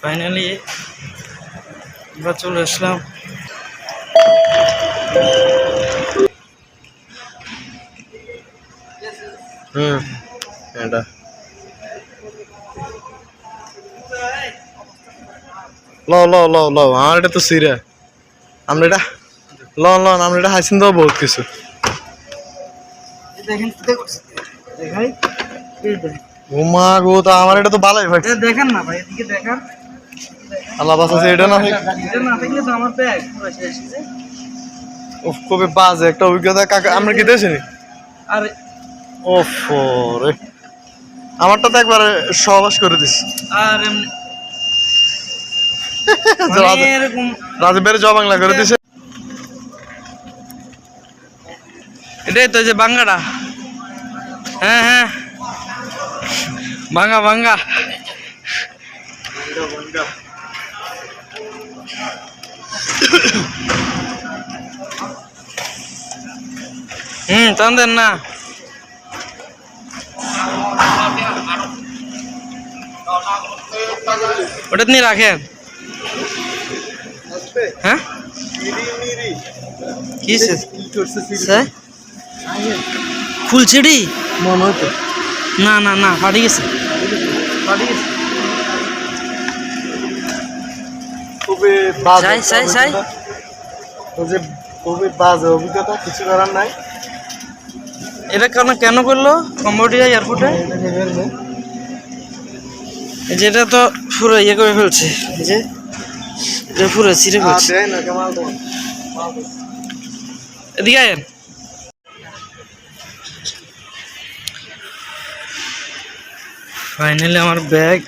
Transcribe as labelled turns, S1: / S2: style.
S1: Finally আমরা চলে আসলাম।
S2: এটা আমার এটা তো সিরা আমরা এটা আমরা এটা হাসিন দেবো বহুত কিছু। ঘুমা গো তা আমার এটা তো ভালোই ভাই।
S1: দেখেন না ভাই, এদিকে দেখেন।
S2: আল্লাহ বাঁচাছে এটা না
S1: থাকলে তো আমার ব্যাগ পুরো শেষ।
S2: উফ খুবই বাজে একটা অভিজ্ঞতা কাকা। আমরা কি দিয়েছি
S1: আর
S2: ওফ রে আমারটা তো একবারে সহবাস করে দিস।
S1: আর এরকম
S2: রাজবের জব বাংলা করে দিছে।
S1: এটাই তো যে বাঙ্গাটা। হ্যাঁ হ্যাঁ ভাঙ্গা ভাঙ্গা। টান দেন না। ওটা নিয়ে রাখেন। হ্যাঁ কি ফুল ছিড়ি
S2: মনে হতো
S1: না না না ফাটি গেছে।
S2: খুবই বাজে
S1: সাই সাই সাই
S2: যে খুবই বাজে অভিজ্ঞতা, কিছু করার নাই।
S1: এটা কেন করলো কম্বোডিয়া এয়ারপোর্টে? যেটা তো পুরো ইয়ে করে ফেলছে, এই যে এটা পুরো ছিঁড়ে ফেলছে। এদিকে আয়েন। ফাইনালি আমার ব্যাগ